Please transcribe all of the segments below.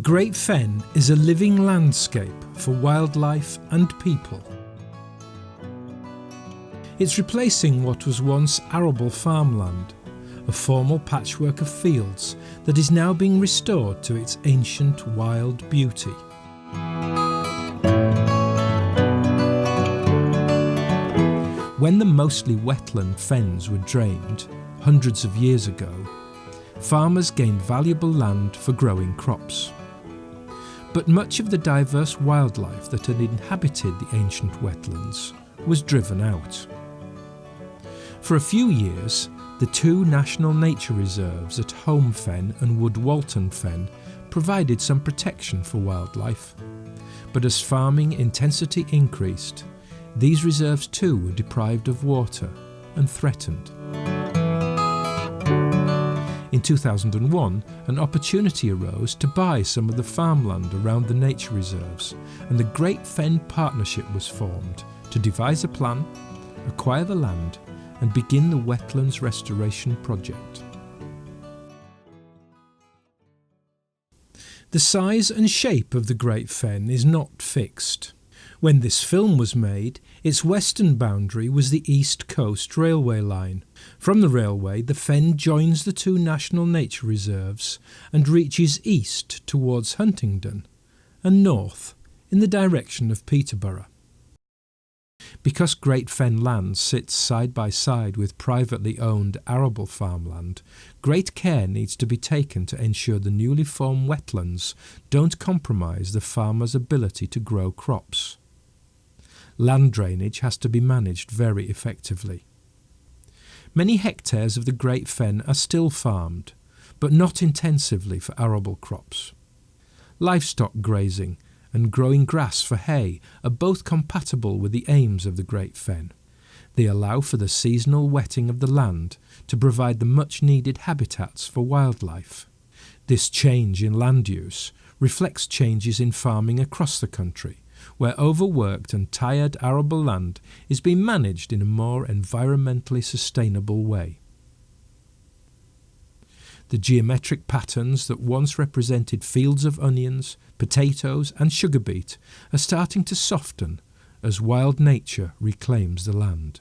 Great Fen is a living landscape for wildlife and people. It's replacing what was once arable farmland, a formal patchwork of fields that is now being restored to its ancient wild beauty. When the mostly wetland fens were drained, hundreds of years ago, farmers gained valuable land for growing crops. But much of the diverse wildlife that had inhabited the ancient wetlands was driven out. For a few years, the two national nature reserves at Home Fen and Wood Walton Fen provided some protection for wildlife. But as farming intensity increased, these reserves too were deprived of water and threatened. In 2001, an opportunity arose to buy some of the farmland around the nature reserves, and the Great Fen Partnership was formed to devise a plan, acquire the land, and begin the wetlands restoration project. The size and shape of the Great Fen is not fixed. When this film was made, its western boundary was the East Coast Railway line. From the railway, the fen joins the two national nature reserves and reaches east towards Huntingdon and north in the direction of Peterborough. Because Great Fen land sits side by side with privately owned arable farmland, great care needs to be taken to ensure the newly formed wetlands don't compromise the farmer's ability to grow crops. Land drainage has to be managed very effectively. Many hectares of the Great Fen are still farmed, but not intensively for arable crops. Livestock grazing and growing grass for hay are both compatible with the aims of the Great Fen. They allow for the seasonal wetting of the land to provide the much-needed habitats for wildlife. This change in land use reflects changes in farming across the country, where overworked and tired arable land is being managed in a more environmentally sustainable way. The geometric patterns that once represented fields of onions, potatoes and sugar beet are starting to soften as wild nature reclaims the land.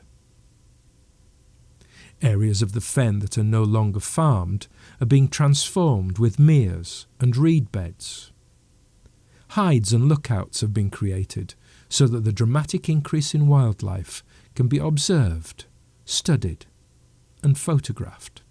Areas of the fen that are no longer farmed are being transformed with meres and reed beds. Hides and lookouts have been created so that the dramatic increase in wildlife can be observed, studied and photographed.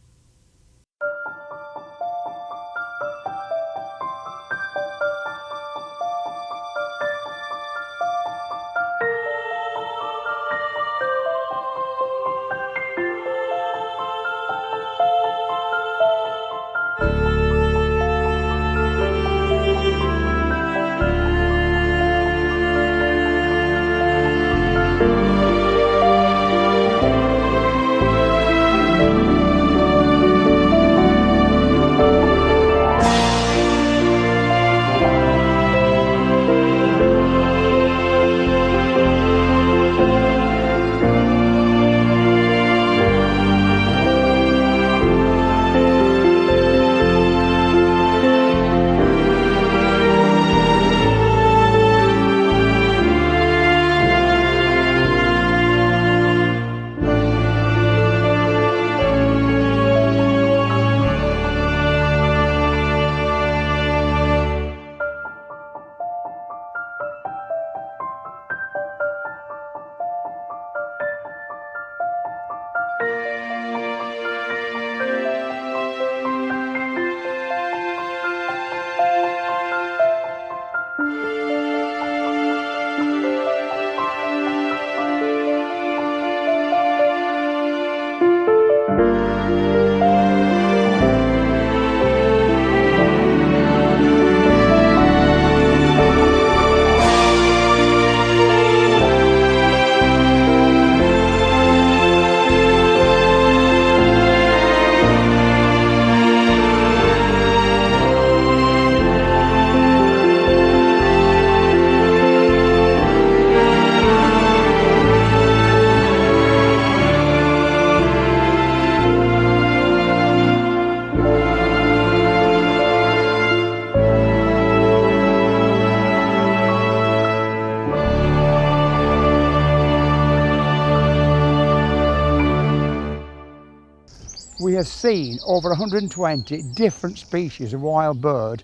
have seen over 120 different species of wild bird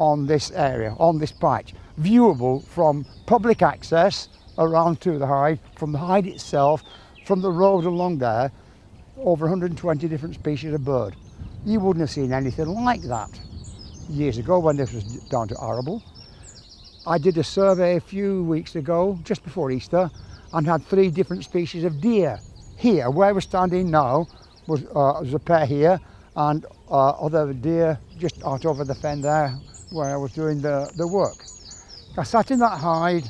on this area, on this patch, viewable from public access around to the hide, from the hide itself, from the road along there, over 120 different species of bird. You wouldn't have seen anything like that years ago when this was down to arable. I did a survey a few weeks ago, just before Easter, and had 3 different species of deer. Here, where we're standing now, was a pair here, and other deer just out over the fen there, where I was doing the work. I sat in that hide,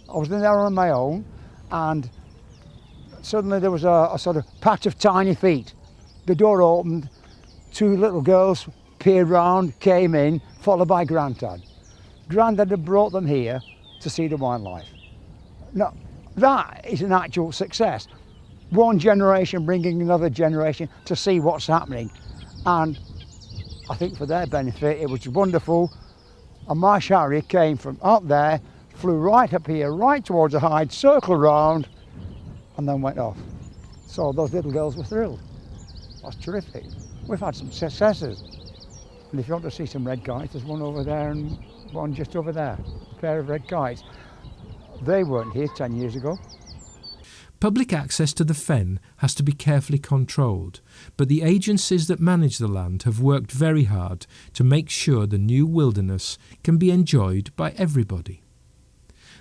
I was in there on my own, and suddenly there was a sort of patch of tiny feet. The door opened, 2 little girls peered round, came in, followed by Grandad. Grandad had brought them here to see the wildlife. Now, that is an actual success. One generation bringing another generation to see what's happening. And I think for their benefit, it was wonderful. And my Harry came from up there, flew right up here, right towards the hide, circled around, and then went off. So those little girls were thrilled. That's terrific. We've had some successes. And if you want to see some red kites, there's one over there and one just over there, a pair of red kites. They weren't here 10 years ago. Public access to the fen has to be carefully controlled, but the agencies that manage the land have worked very hard to make sure the new wilderness can be enjoyed by everybody.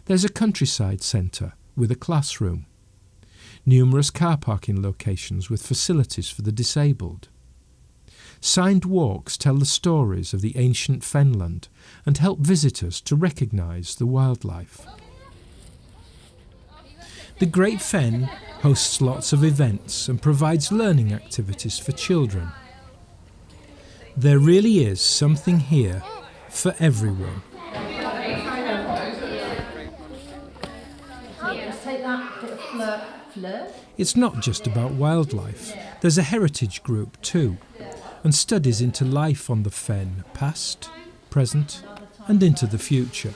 There's a countryside centre with a classroom, numerous car parking locations with facilities for the disabled. Signed walks tell the stories of the ancient fenland and help visitors to recognise the wildlife. The Great Fen hosts lots of events and provides learning activities for children. There really is something here for everyone. It's not just about wildlife. There's a heritage group too, and studies into life on the fen, past, present and into the future.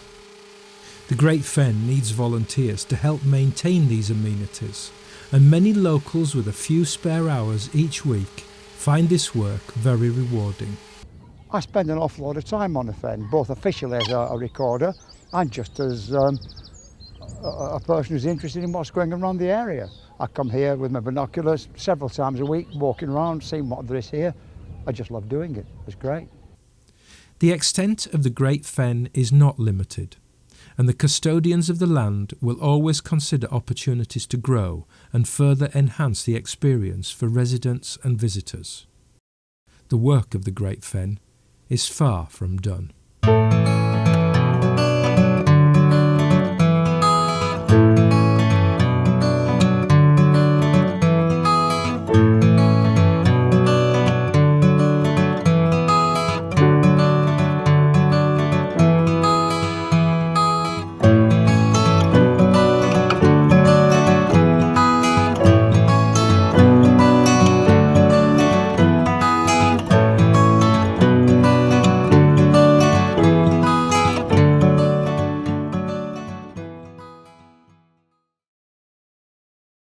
The Great Fen needs volunteers to help maintain these amenities, and many locals with a few spare hours each week find this work very rewarding. I spend an awful lot of time on the fen, both officially as a recorder and just as a person who's interested in what's going on around the area. I come here with my binoculars several times a week, walking around, seeing what there is here. I just love doing it. It's great. The extent of the Great Fen is not limited, and the custodians of the land will always consider opportunities to grow and further enhance the experience for residents and visitors. The work of the Great Fen is far from done.